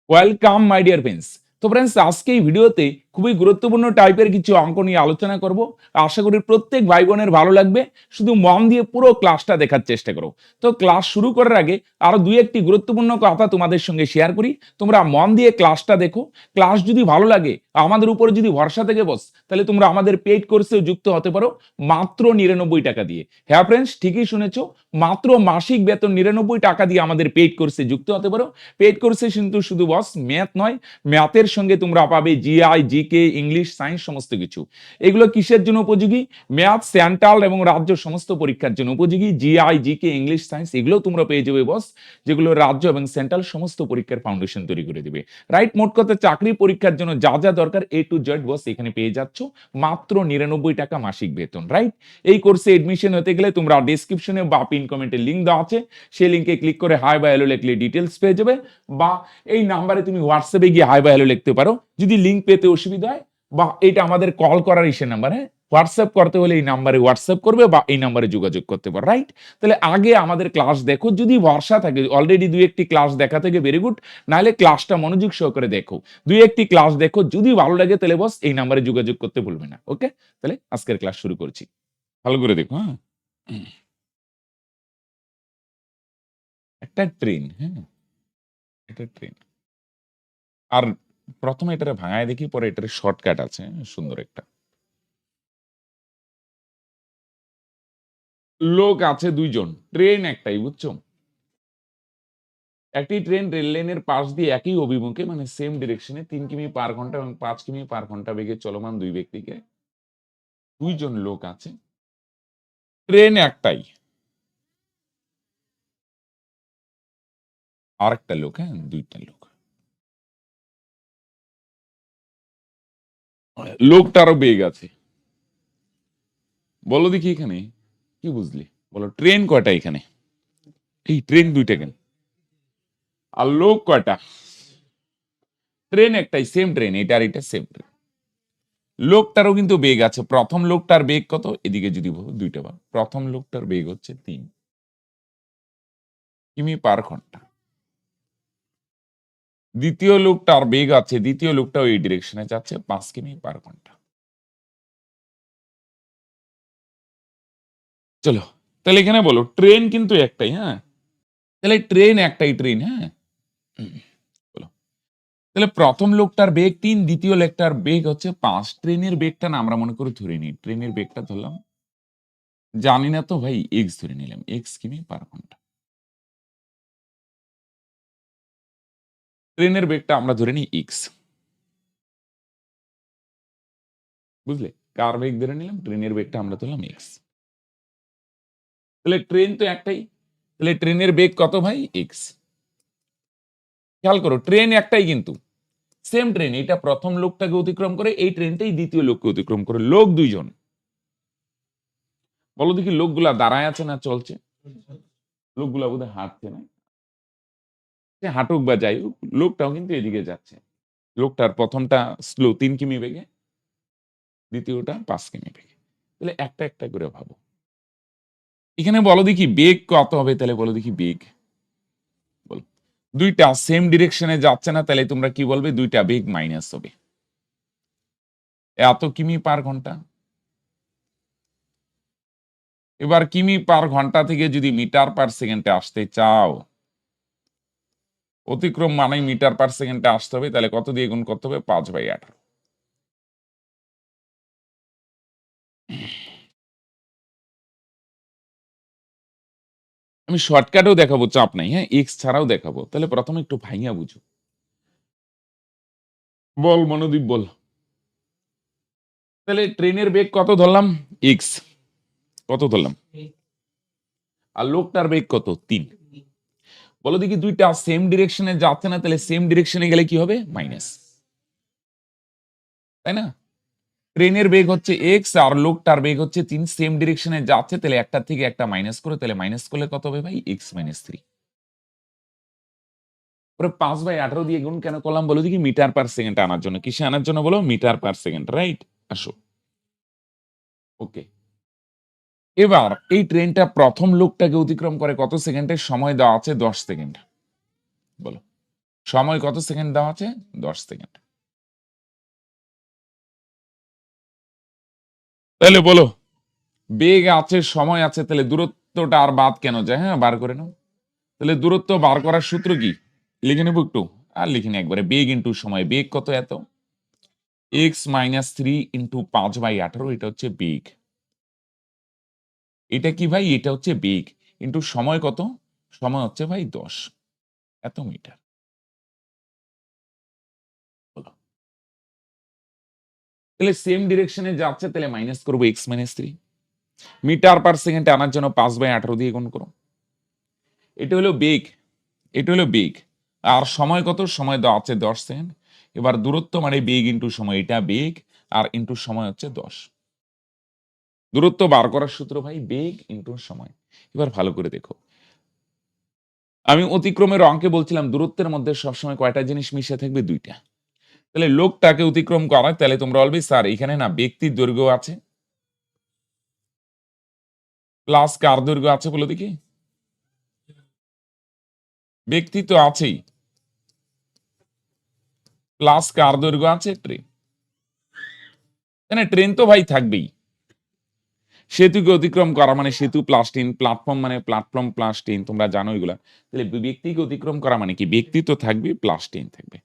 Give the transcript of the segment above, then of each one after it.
Welcome my dear friends. তো friends, আজকে এই ভিডিওতে খুবই গুরুত্বপূর্ণ টাইপের কিছু অঙ্ক নিয়ে আলোচনা করব। আশা করি প্রত্যেক ভাই বোনের ভালো লাগবে। শুধু মন দিয়ে পুরো ক্লাসটা দেখার চেষ্টা করো। তো ক্লাস শুরু করার আগে আরো দুই একটি গুরুত্বপূর্ণ কথা তোমাদের সঙ্গে শেয়ার করি। তোমরা মন দিয়ে ক্লাসটা দেখো। ক্লাস যদি ভালো লাগে, আমাদের উপরে যদি ভরসা থেকে বস, তাহলে তোমরা আমাদের পেইড কোর্সেও যুক্ত হতে পারো মাত্র 99 টাকা দিয়ে। হ্যাঁ ফ্রেন্ডস, ঠিকই শুনেছো, মাত্র মাসিক বেতন 99 টাকা দিয়ে আমাদের পেইড কোর্সে যুক্ত হতে পারো। পেইড কোর্সে কিন্তু শুধু বস ম্যাথ নয়, ম্যাথের সঙ্গে তোমরা পাবে জিআই, জিকে, ইংলিশ, সায়েন্স সমস্ত কিছু। এগুলো কিসের জন্য উপযোগী? ম্যাথ, সেন্ট্রাল এবং রাজ্য সমস্ত পরীক্ষার জন্য উপযোগী। জিআই, জিকে, ইংলিশ, সায়েন্স এগুলো তোমরা পেয়ে যাবে বস, যেগুলো রাজ্য এবং সেন্ট্রাল সমস্ত পরীক্ষার ফাউন্ডেশন তৈরি করে দেবে। রাইট, মোট কথা চাকরি পরীক্ষার জন্য যা যা দরকার এ টু জেড বস এখানে পেয়ে যাচ্ছ মাত্র 99 টাকা মাসিক বেতন। রাইট, এই কোর্সে এডমিশন হতে গেলে তোমরা ডেসক্রিপশনে বা পিন কমেন্টে লিঙ্ক দেওয়া আছে, সেই লিঙ্কে ক্লিক করে হাই বা হ্যালো লিখলে ডিটেলস পেয়ে যাবে, বা এই নাম্বারে তুমি হোয়াটসঅ্যাপে গিয়ে হাই বা হ্যালো লিখতে পারো। যদি লিঙ্ক পেতে অসুবিধা হয়, বা এটা আমাদের কল করার ইসে নাম্বার, হ্যাঁ, হোয়াটসঅ্যাপ করতে হলে এই নাম্বারে হোয়াটসঅ্যাপ করবে বা এই নাম্বারে যোগাযোগ করতে পারো। রাইট, তাহলে আগে আমাদের ক্লাস দেখো, যদি ভরসা থাকে অলরেডি দুই একটি ক্লাস দেখা থেকে ভেরি গুড, নাহলে ক্লাসটা মনোযোগ সহকারে দেখো, দুই একটি ক্লাস দেখো, যদি ভালো লাগে তাহলে বস এই নাম্বারে যোগাযোগ করতে ভুলবে না। ওকে, তাহলে আজকের ক্লাস শুরু করছি, ভালো করে দেখো। হ্যাঁ, একটা ট্রেন, হ্যাঁ, একটা ট্রেন। আর প্রথমে এটারে ভাঙায় দেখি, পরে এটার শর্টকাট আছে, সুন্দর একটা। লোক আছে দুইজন, ট্রেন একটাই, বুঝছো? একটি ট্রেন রেল লাইনের পাশ দিয়ে একই অভিমুখে মানে সেম ডিরেকশনে 3 কিমি/ঘন্টা এবং 5 কিমি/ঘন্টা বেগে চলমান দুই ব্যক্তিকে, দুইজন লোক আছে, ট্রেন একটাই, আর একটা লোক, হ্যাঁ, দুইটা লোক। লোকটারও বেগ আছে। বলো দেখি এখানে কি বুঝলি? বলো ট্রেন কয়টা এখানে? এই ট্রেন দুইটা কেন? আর লোক কয়টা? ট্রেন একটাই, সেম ট্রেন, এটা আর এটা সেম ট্রেন। লোকটারও কিন্তু বেগ আছে। প্রথম লোকটার বেগ কত? এদিকে যদি দুইটা বার, প্রথম লোকটার বেগ হচ্ছে 3 কিমি/ঘন্টা। দ্বিতীয় লোকটার বেগ আছে, দ্বিতীয় লোকটাও এই ডিরেকশনে যাচ্ছে 5 কিমি/ঘন্টা। চলো, তাহলে এখানে বলো ট্রেন কিন্তু একটাই, হ্যাঁ, তাহলে ট্রেন একটাই ট্রেন, হ্যাঁ। বলো, তাহলে প্রথম লোকটার বেগ 3, দ্বিতীয় লোকটার বেগ হচ্ছে 5। ট্রেনের বেগটা না আমরা মনে করে ধরে নিই, ট্রেনের বেগটা ধরলাম, জানি না তো ভাই, এক্স ধরে নিলাম, x কিমি/ঘন্টা। ট্রেনের বেগটা আমরা ধরে নিই এক্স, বুঝলে? কার বেগ ধরে নিলাম? ট্রেনের বেগটা আমরা ধরলাম এক্স। তাহলে ট্রেন তো একটাই, তাহলে ট্রেনের বেগ কত ভাই? এক্স। খেয়াল করো, ট্রেন একটাই কিন্তু সেম ট্রেন, এটা প্রথম লোকটাকে অতিক্রম করে, এই ট্রেনটাই দ্বিতীয় লোককে অতিক্রম করে। লোক দুইজন। বলো দেখি লোকগুলা দাঁড়ায় আছে না চলছে? লোকগুলা বোধহয় হাঁটছে না, সে হাঁটুক বা যাই হোক, লোকটাও কিন্তু এদিকে যাচ্ছে। লোকটার প্রথমটা স্লো 3 কিমি বেগে, দ্বিতীয়টা 5 কিমি বেগে। তাহলে একটা একটা করে ভাবো। এখানে বলো দেখি বেগ কত হবে? তাহলে বলো দেখি বেগ, বলো। দুইটা সেম ডিরেকশনে যাচ্ছে না, তাহলে তোমরা কি বলবে? দুইটা বেগ মাইনাস হবে। এত কিমি/ঘন্টা। এবার কিমি/ঘন্টা থেকে যদি মিটার/সেকেন্ডে আসতে চাও, অতিক্রম মানেই মিটার/সেকেন্ডে আসতে হবে, তাহলে কত দিয়ে গুণ করতে হবে? 5/18। আমি শর্টকাটেও দেখাবো, চাপ নাই, হ্যাঁ, এক্স ছাড়াও দেখাবো। তাহলে প্রথমে একটু ভাইয়া বুঝো। বল মনোদীপ, বল। তাহলে ট্রেনের বেগ কত ধরলাম? এক্স। কত ধরলাম? আর লোকটার বেগ কত? 3। বলো দেখি দুইটা সেম ডিরেকশনে যাচ্ছে না, তাহলে সেম ডিরেকশনে গেলে কি হবে? মাইনাস, তাই না? ট্রেনের বেগ হচ্ছে এক্স আর লোকটার বেগ হচ্ছে 3, সেম ডিরেকশনে যাচ্ছে, তাহলে একটা থেকে একটা মাইনাস করে, তাহলে মাইনাস করলে কত হবে ভাই? x-3। পরে 5/18 দিয়ে গুণ কেন করলাম বলো দেখি? মিটার/সেকেন্ড আনার জন্য। কিসে আনার জন্য বলো? মিটার/সেকেন্ড। রাইট, আসো। ওকে, এবার এই ট্রেনটা প্রথম লোকটাকে অতিক্রম করে কত সেকেন্ডে? সময় দেওয়া আছে 10 সেকেন্ড। বলো, সময় কত সেকেন্ড দেওয়া আছে? 10 সেকেন্ড। তাহলে বলো, বেগ আছে, সময় আছে, তাহলে দূরত্বটা আর বাদ কেন যায়? হ্যাঁ, বার করে নাও। তাহলে দূরত্ব বার করার সূত্র কি? লিখে নেব একটু? আর লিখিনি একবারে, বেগ ইনটু সময়। বেগ কত? এত। x-3 ইনটু 5/18, এটা হচ্ছে বেগ। এটা কি ভাই? এটা হচ্ছে বেগ। ইনটু সময় কত? সময় হচ্ছে ভাই 10 এত মিটার। বলো। তাহলে সেম ডিরেকশনে যাচ্ছে, তাহলে মাইনাস করবো x-3। মিটার পার সেকেন্ডে আনার জন্য 5/18 দিয়ে গুণ করো। এটা হলো বেগ, এটা হলো বেগ। আর সময় কত? সময় দেওয়া আছে 10 সেকেন্ড। এবার দূরত্ব মানে বেগ ইনটু সময়, এটা বেগ আর ইনটু সময় হচ্ছে 10। দূরত্ব বার করার সূত্র ভাই বেগ ইনটু সময়। এবার ভালো করে দেখো, আমি অতিক্রমের অঙ্কে বলছিলাম দূরত্বের মধ্যে সবসময় কয়টা জিনিস মিশে থাকবে? দুইটা। তাহলে লোকটাকে অতিক্রম করায়, তাহলে তোমরা বলবে স্যার এখানে না ব্যক্তির দৈর্ঘ্য আছে প্লাস কার দৈর্ঘ্য আছে? বলো দেখি। ব্যক্তি তো আছেই, প্লাস কার দৈর্ঘ্য আছে? ট্রেন। ট্রেন তো ভাই থাকবেই। সেতুকে অতিক্রম করা মানে সেতু প্লাস ট্রেন, প্ল্যাটফর্ম মানে প্ল্যাটফর্ম প্লাস ট্রেন, তোমরা জানো এগুলা। তাহলে ব্যক্তিকে অতিক্রম করা মানে কি? ব্যক্তি তো থাকবে প্লাস ট্রেন থাকবে।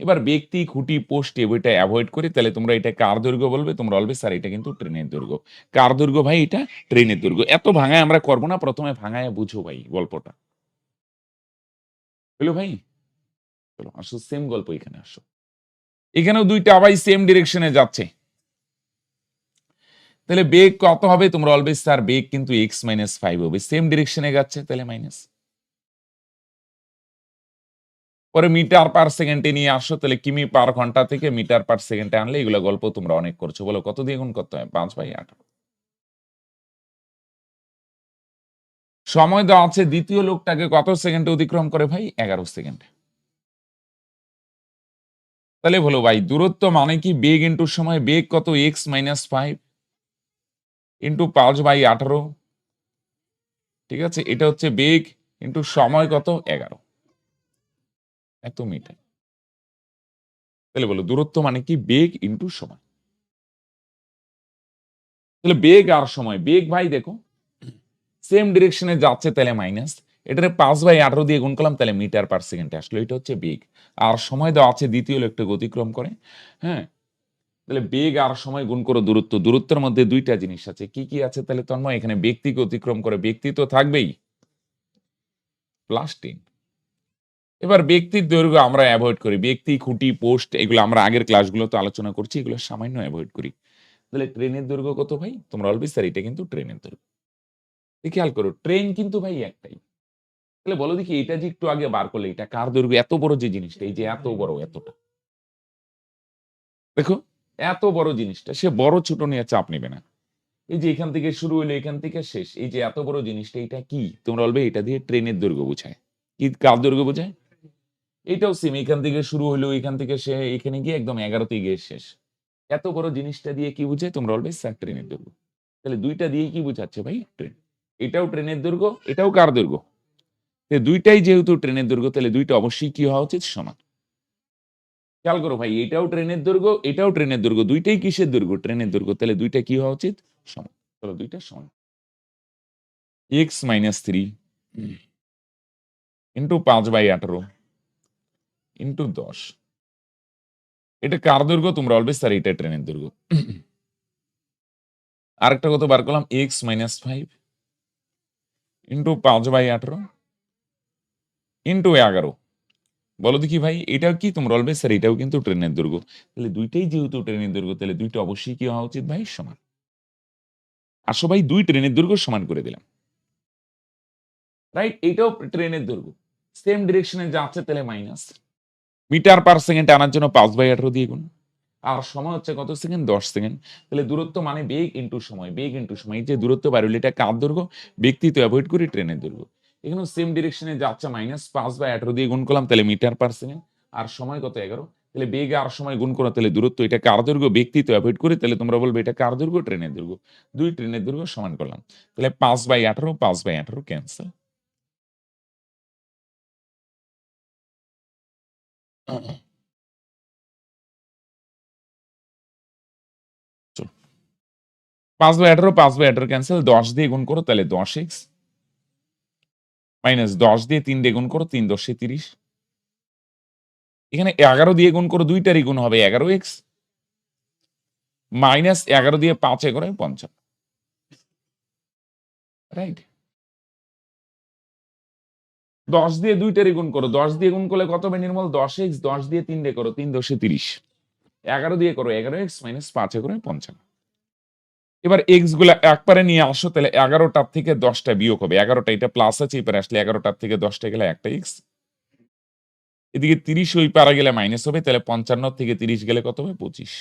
এবার ব্যক্তি, খুঁটি, পোস্ট বইটা অ্যাভয়েড করে, তাহলে তোমরা এটা কার দৈর্ঘ্য বলবে? তোমরা বলবে স্যার এটা কিন্তু ট্রেনের দৈর্ঘ্য। কার দৈর্ঘ্য ভাই? এটা ট্রেনের দৈর্ঘ্য। এত ভাঙায় আমরা করবো না, প্রথমে ভাঙায় বুঝো ভাই গল্পটা। হলো ভাই? চলো আসো, সেম গল্প এখানে আসো। এখানেও দুইটা আবার সেম ডিরেকশনে যাচ্ছে, তাহলে বেগ কত হবে? তোমরা বলবে স্যার বেগ কিন্তু x-5 হবে, সেম ডিরেকশনে যাচ্ছে, তাহলে মাইনাস। পরে মিটার পার সেকেন্ডে নিয়ে আসো, তাহলে কিমি পার ঘন্টা থেকে মিটার পার সেকেন্ডে আনলে, এগুলো গল্প তোমরা অনেক করছো। বলো কত দিয়ে গুণ করতে হয়? 5/18। সময় দেওয়া আছে, দ্বিতীয় লোকটাকে কত সেকেন্ডে অতিক্রম করে ভাই? 11 সেকেন্ড। তাহলে বলো ভাই দূরত্ব মানে কি? বেগ ইনটু সময়। বেগ কত? x-5 into 5/18। ঠিক আছে, এটা হচ্ছে বেগ ইনটু সময় কত? 11 এত মিটার। তাহলে বলো দূরত্ব মানে কি? বেগ ইনটু সময়। তাহলে বেগ আর সময়, বেগ ভাই দেখো সেম ডিরেকশনে যাচ্ছে, তাহলে মাইনাস। এটারে 5/18 দিয়ে গুণ করলাম, তাহলে মিটার পার সেকেন্ডে আসলো। এটা হচ্ছে বেগ। আর সময় দেওয়া আছে দ্বিতীয় লোকটাকে অতিক্রম করে। হ্যাঁ, তাহলে বেগ আর সময় গুণ করো দূরত্ব। দূরত্বের মধ্যে দুইটা জিনিস আছে, কি কি আছে? তাহলে তন্ময় এখানে ব্যক্তিকে অতিক্রম করে, ব্যক্তি তো থাকবেই প্লাস 10। এবার ব্যক্তির দৈর্ঘ্য আমরা অ্যাভয়েড করি, ব্যক্তি, খুঁটি, পোস্ট এগুলো আমরা আগের ক্লাসগুলোতে আলোচনা করছি, এগুলো সামান্য অ্যাভয়েড করি। তাহলে ট্রেনের দৈর্ঘ্য কত ভাই? তোমরা বলবে স্যার এটা কিন্তু ট্রেনের দৈর্ঘ্য। খেয়াল করো, ট্রেন কিন্তু ভাই একটাই। তাহলে বলো দেখি, এটা যে একটু আগে বার করলে, এটা কার দৈর্ঘ্য? এত বড় যে জিনিসটা, এই যে এত বড়, এতটা দেখো, এত বড় জিনিসটা, সে বড় ছোট নিয়ে চাপ নেবে না। এই যে এখান থেকে শুরু হইলো, এখান থেকে শেষ, এই যে এত বড় জিনিসটা, এটা কি? তোমরা বলবে এটা দিয়ে ট্রেনের দৈর্ঘ্য বোঝায়। কি কার দৈর্ঘ্য বোঝায়? এটাও সেম, এখান থেকে শুরু হইলো, এখান থেকে সে এখানে গিয়ে একদম 11তে গিয়ে শেষ। এত বড় জিনিসটা দিয়ে কি বুঝায়? তোমরা বলবে স্যার ট্রেনের দৈর্ঘ্য। তাহলে দুইটা দিয়ে কি বুঝাচ্ছে ভাই? ট্রেন। এটাও ট্রেনের দৈর্ঘ্য, এটাও কার দৈর্ঘ্য? দুইটাই যেহেতু ট্রেনের দৈর্ঘ্য, তাহলে দুইটা অবশ্যই কি হওয়া উচিত? সমান। খেয়াল করো ভাই, এটাও ট্রেনের দৈর্ঘ্য, এটাও ট্রেনের দৈর্ঘ্য, দুইটাই কিসের দৈর্ঘ্য? ট্রেনের দৈর্ঘ্য। তাহলে দুইটা কি হওয়া উচিত? সমান। চলো দুইটা সমান। x-3 ইন্টু 5/18 ইন্টু 10, এটা কার দৈর্ঘ্য? তোমরা বলবে স্যার এটা ট্রেনের দৈর্ঘ্য। আরেকটা কত বার করলাম? x-5 into 5/18 into 11। বলো দেখি ভাই এটাও কি? তোমরা বলবে স্যার এটাও কিন্তু ট্রেনের দৈর্ঘ্য। তাহলে দুইটাই যেহেতু ট্রেনের দৈর্ঘ্য, তাহলে দুইটা অবশ্যই কি হওয়া উচিত ভাই? সমান। আসো ভাই, দুই ট্রেনের দৈর্ঘ্য সমান করে দিলাম, রাইট? এটাও ট্রেনের দৈর্ঘ্য, সেম ডিরেকশনে যাচ্ছে, তাহলে মাইনাস। মিটার পার সেকেন্ড আনার জন্য 5/18 দিয়ে গুণ। আর সময় হচ্ছে কত সেকেন্ড? 10 সেকেন্ড। তাহলে দূরত্ব মানে বেগ ইনটু সময়, বেগ ইনটু সময়। এই যে দূরত্ব বার হলো, এটা কার দৈর্ঘ্য? ব্যক্তি তো অ্যাভয়েড করি, ট্রেনের দৈর্ঘ্য। এখানেও সেম ডিরেকশনে যাচ্ছে, মাইনাস 5/18 দিয়ে গুণ করলাম, তাহলে মিটার পার সেকেন্ড। আর সময় কত? 11। তাহলে বেগ আর সময় গুণ করো, তাহলে দূরত্ব, এটা কার দৈর্ঘ্য? ব্যক্তি তো অ্যাভয়েড করি, তাহলে তোমরা বলবে এটা কার দৈর্ঘ্য? ট্রেনের দৈর্ঘ্য। দুই ট্রেনের দৈর্ঘ্য সমান করলাম, তাহলে 5/18 5/18 ক্যান্সেল। চলো 5/18 5/18 ক্যান্সেল, 10 দিয়ে গুণ করো তাহলে 10x মাইনাস 10 দিয়ে 3 দিয়ে গুণ করো 3 10 30, এখানে 11 দিয়ে গুণ করো দুইটারই গুণ হবে 11x মাইনাস 11 দিয়ে 5 করে 55, রাইট। 10 দিয়ে দুইটারই গুণ করো, 10 দিয়ে গুণ করলে কত হবে নির্মল? 10x, 10 দিয়ে 3 দিয়ে করো 3 10 30, 11 দিয়ে করো 11x মাইনাস 5 করে 55। এবার এক্স গুলা একবারে নিয়ে আসো, তাহলে 11টার থেকে 10টা বিয়োগ হবে, 11টা এটা প্লাস আছে, এবারে আসলে 11টার থেকে 10টা গেলে একটা এক্স, এদিকে 30 ওই পারা গেলে মাইনাস হবে, তাহলে 55 থেকে 30 গেলে কত হবে? 25,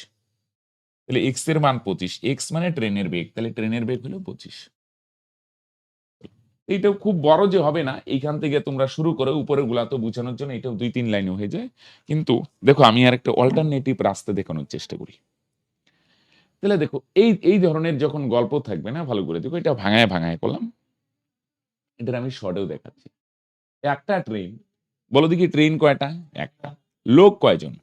তাহলে এক্স এর মান 25, এক্স মানে ট্রেনের বেগ, তাহলে ট্রেনের বেগ হলো 25। এইটাও খুব বড় যে হবে না, এইখান থেকে তোমরা শুরু করে উপরের গুলা তো বুঝানোর জন্য এটাও 2-3 লাইনে হয়ে যায়, কিন্তু দেখো আমি আর একটা অল্টারনেটিভ রাস্তা দেখানোর চেষ্টা করি। তাহলে দেখো এই এই ধরনের যখন গল্প থাকবে না, ভালো করে দেখো, এটা ভাঙায় ভাঙায় করলাম, এটার আমি শর্টেও দেখাচ্ছি। একটা ট্রেন, বলো দেখি ট্রেন কয়টা? একটা। লোক কয়জন?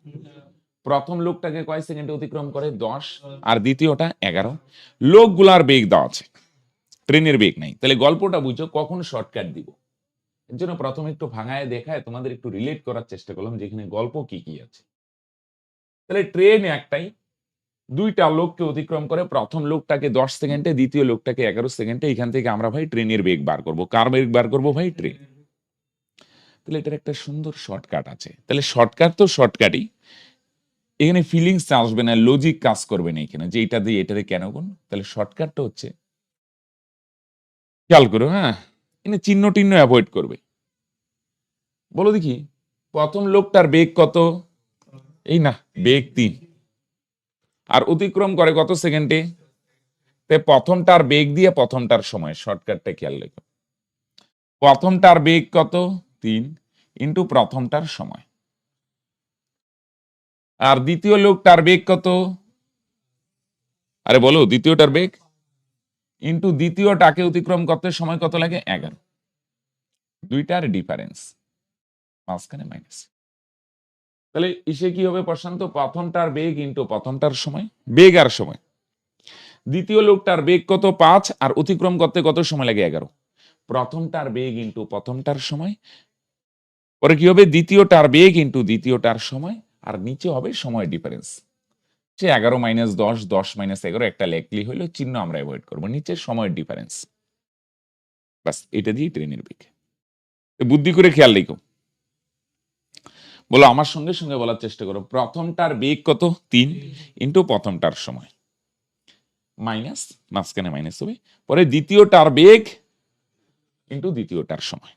প্রথম লোকটাকে কয় সেকেন্ডে অতিক্রম করে? 10, আর দ্বিতীয়টা 11। লোকগুলার বেগ দেওয়া আছে, ট্রেনের বেগ নাই, তাহলে গল্পটা বুঝো কখন শর্টকাট দিব। এর জন্য প্রথমে একটু ভাঙায় দেখায় তোমাদের একটু রিলেট করার চেষ্টা করলাম যে এখানে গল্প কি কি আছে। তাহলে ট্রেন একটাই, দুইটা লোককে অতিক্রম করে, প্রথম লোকটাকে 10 সেকেন্ডে, দ্বিতীয় লোকটাকে 11 সেকেন্ডে। এখান থেকে আমরা ভাই ট্রেনের বেগ বার করব। কার বেগ বার করব ভাই? ট্রেন। তাহলে এটার একটা সুন্দর শর্টকাট আছে। তাহলে শর্টকাট তো শর্টকাটই, এখানে ফিলিংস আসবে না, লজিক কাজ করবে না এখানে যে এটা দিয়ে এটাতে কেন কোন। তাহলে শর্টকাটটা হচ্ছে, খেয়াল করো, হ্যাঁ, এখানে চিহ্ন টিহ্ন অ্যাভয়েড করবে। বলো দেখি প্রথম লোকটার বেগ কত? এই না, বেগ 3, আর অতিক্রম করে কত সেকেন্ডে? প্রথমটার বেগ দিয়ে প্রথমটার সময়, শর্টকাটটা খেয়াল রেখো। প্রথমটার বেগ কত? 3 ইন্টু প্রথমটার সময়, আর দ্বিতীয় লোকটার বেগ কত? আরে বলো, দ্বিতীয়টার বেগ ইন্টু দ্বিতীয়টাকে অতিক্রম করতে সময় কত লাগে? 11। দুইটার ডিফারেন্স, মাঝখানে মাইনাস। তাহলে ইসে কি হবে প্রশান্ত? প্রথমটার বেগ ইন্টু প্রথমটার সময়, বেগ আর সময়। দ্বিতীয় লোকটার বেগ কত? 5, আর অতিক্রম করতে কত সময় লাগে? 11। প্রথমটার বেগ ইন্টু প্রথমটার সময়, পরে কি হবে? দ্বিতীয়টার বেগ ইন্টু দ্বিতীয়টার সময়, আর নিচে হবে সময় ডিফারেন্স। সে 11 মাইনাস 10, 10 মাইনাস 11, একটা লেখলি হলো, চিহ্ন আমরা অ্যাভয়েড করবো, নিচে সময়ের ডিফারেন্স। বাস, এটা দিয়ে ট্রেনের বেগ। বুদ্ধি করে খেয়াল রেখো। বলো আমার সঙ্গে সঙ্গে বলার চেষ্টা করো, প্রথমটার বেগ কত? 3 ইন্টু প্রথমটার সময়, মাইনাস, মাঝখানে মাইনাস হবে, পরে দ্বিতীয়টার বেগ ইন্টু দ্বিতীয়টার সময়।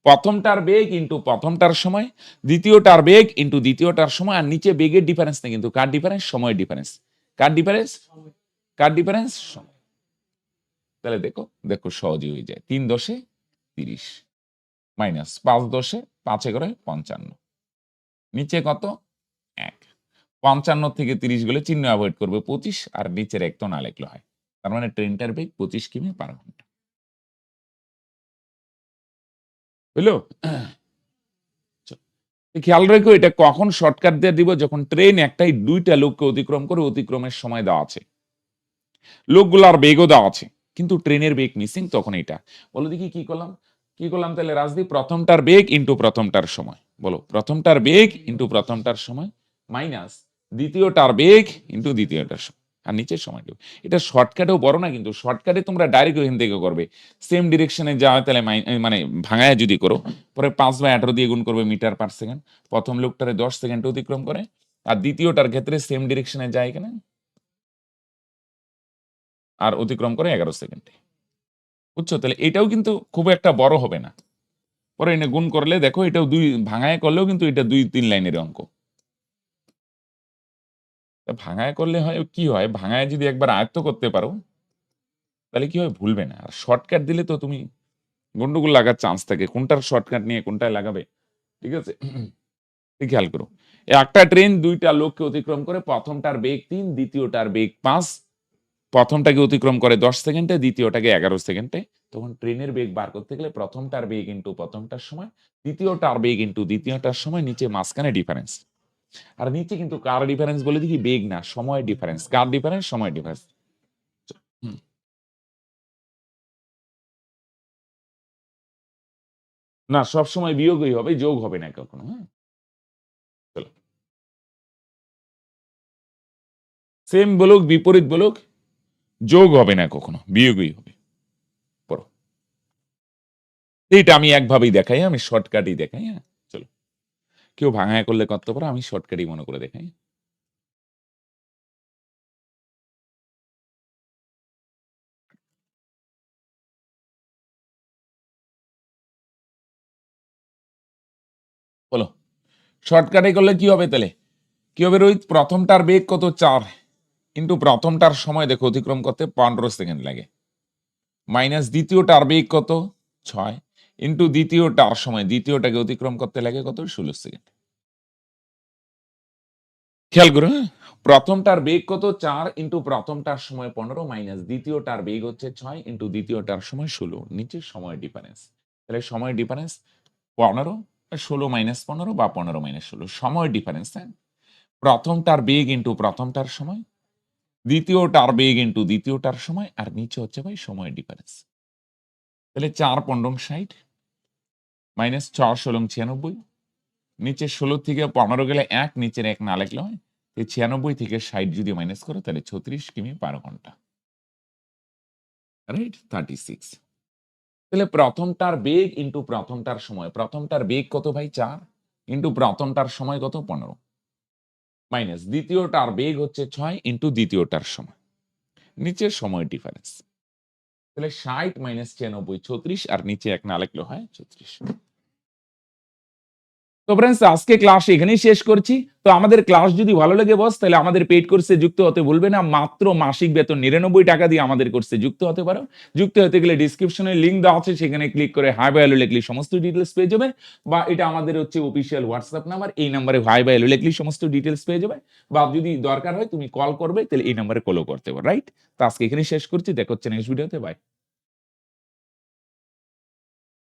প্রথমটার বেগ ইন্টু প্রথমটার সময়, দ্বিতীয়টার বেগ ইন্টু দ্বিতীয়টার সময়, আর নিচে বেগের ডিফারেন্স নেই কিন্তু, কার ডিফারেন্স? সময়ের ডিফারেন্স। কার ডিফারেন্স? কার ডিফারেন্স? সময়। তাহলে দেখো দেখো সহজই হয়ে যায়, 3 10 30 মাইনাস 5 10 5 করে 55, নিচে কত? 1। 55 থেকে 30 গেলে চিহ্ন অ্যাভয়েড করবে 25, আর নিচের এক তো না লেখলে হয়। তার মানে ট্রেনটার বেগ 25 কিমি পার ঘন্টা। বুঝলো? খেয়াল রেখো, এটা কখন শর্টকাট দিয়ে দিব? যখন ট্রেন একটাই, দুইটা লোককে অতিক্রম করে, অতিক্রমের সময় দেওয়া আছে, লোকগুলার বেগও দেওয়া আছে, কিন্তু ট্রেনের বেগ মিসিং, তখন এটা। বলো দেখি কি করলাম? কি করলাম তাহলে রাজদীপ? প্রথমটার বেগ ইন্টু প্রথমটার সময়, বলো প্রথমটার বেগ ইন্টু প্রথমটার সময়, মাইনাস দ্বিতীয়টার বেগ ইন্টু দ্বিতীয়টার সময়, আর নিচের সময় দেব। এটা শর্টকাটেও বড় না, কিন্তু শর্টকাটে তোমরা ডাইরেক্ট ওইখান থেকে করবে, সেম ডিরেকশনে যাওয়া, তাহলে মানে ভাঙায় যদি করো, পরে 5/18 দিয়ে গুণ করবে মিটার পার সেকেন্ড। প্রথম লোকটারে 10 সেকেন্ড অতিক্রম করে, আর দ্বিতীয়টার ক্ষেত্রে সেম ডিরেকশনে যায় এখানে, আর অতিক্রম করে 11 সেকেন্ডে। বুঝছো? তাহলে এটাও কিন্তু খুব একটা বড় হবে না, পরে এনে গুণ করলে দেখো এটাও দুই, ভাঙায় করলেও কিন্তু এটা 2-3 লাইনের অঙ্ক। ভাঙায় করলে হয় কি হয়, ভাঙায় যদি একবার আয়ত্ত করতে পারো তাহলে কি হয়, ভুলবে না। আর শর্টকাট দিলে তো তুমি গন্ডগোল লাগার চান্স থাকে, কোনটার শর্টকাট নিয়ে কোনটায় লাগাবে। ঠিক আছে, খেয়াল করো, একটা ট্রেন দুইটা লোককে অতিক্রম করে, প্রথমটার বেগ 3, দ্বিতীয়টার বেগ 5, প্রথমটাকে অতিক্রম করে 10 সেকেন্ডে, দ্বিতীয়টাকে 11 সেকেন্ডে। তখন ট্রেনের বেগ বার করতে গেলে প্রথমটার বেগ ইনটু প্রথমটার সময়, দ্বিতীয়টার বেগ ইনটু দ্বিতীয়টার সময়, নিচে মাঝখানে ডিফারেন্স। আর নিচে কিন্তু কার ডিফারেন্স বলে দেখি, বেগ না, সময় ডিফারেন্স। কার ডিফারেন্স? সময় ডিফারেন্স। হুম। না, সবসময় বিয়োগই হবে, যোগ হবে না কখনো। হ্যাঁ, চলো। সেম বলুক, বিপরীত বলুক, যোগ হবে না কখনো, বিয়োগই হবে। পড়ো। এইটা আমি একভাবেই দেখাই, আমি শর্টকাটই দেখাই। হ্যাঁ, চলো। কেউ ভাঙায় করলে করতে পারো, আমি শর্টকাটই মনে করে দেখাই। বলো, শর্টকাটে করলে কি হবে তাহলে? কি হবে রোহিত? প্রথমটার বেগ কত? 4 ইনটু প্রথমটার সময় দেখো অতিক্রম করতে 15 সেকেন্ড লাগে, মাইনাস দ্বিতীয়টার বেগ কত? 6 ইনটু দ্বিতীয়টার সময়, দ্বিতীয়টাকে অতিক্রম করতে লাগে কত? 16 সেকেন্ড। খেয়াল করো, হ্যাঁ? প্রথমটার বেগ কত? 4 ইনটু প্রথমটার সময় 15, মাইনাস দ্বিতীয়টার বেগ হচ্ছে 6 ইনটু দ্বিতীয়টার সময় 16, নিচে সময় ডিফারেন্স। তাহলে সময় ডিফারেন্স 15, 16 মাইনাস 15 বা 15 মাইনাস 16, সময় ডিফারেন্স। হ্যাঁ, প্রথমটার বেগ ইনটু প্রথমটার সময়, দ্বিতীয়টার বেগ ইনটু দ্বিতীয়টার সময়, আর নিচে হচ্ছে ভাই সময় ডিফারেন্স। তাহলে 4 15 60, মাইনাস 6 16 96, নিচে 16 থেকে 15 গেলে 1, নিচের 1 না লিখলে হয়। এই 96 থেকে 60 যদি মাইনাস করো তাহলে 36 কিমি পার ঘন্টা। রাইট? 36। তাহলে প্রথমটার বেগ ইনটু প্রথমটার সময়, প্রথমটার বেগ কত ভাই? 4 ইনটু প্রথমটার সময় কত? 15, মাইনাস দ্বিতীয়টার বেগ হচ্ছে 6 ইনটু দ্বিতীয়টার সময়, নিচের সময় ডিফারেন্স। তাহলে 60 মাইনাস 96 36, আর নিচে 1 না লিখলে হয় 36। তো ফ্রেন্ডস, আজকে ক্লাস এখানেই শেষ করছি। তো আমাদের ক্লাস যদি ভালো লাগে বস, তাহলে আমাদের পেইড কোর্সে যুক্ত হতে ভুলবে না। মাত্র মাসিক বেতন 99 টাকা দিয়ে আমাদের কোর্সে যুক্ত হতে পারো। যুক্ত হতে গেলে ডিসক্রিপশনে লিংক দেওয়া আছে, সেখানে ক্লিক করে হাই বাই হ্যালো লিখলে সমস্ত ডিটেলস পেয়ে যাবে। বা এটা আমাদের হচ্ছে অফিসিয়াল হোয়াটসঅ্যাপ নাম্বার, এই নাম্বারে হাই বাই হ্যালো লিখলে সমস্ত ডিটেলস পেয়ে যাবে। বা যদি দরকার হয় তুমি কল করবে, তাহলে এই নাম্বারে কলও করতে পারো। রাইট? তো আজকে এখানেই শেষ করছি, দেখা হচ্ছে নেক্সট ভিডিওতে। বাই।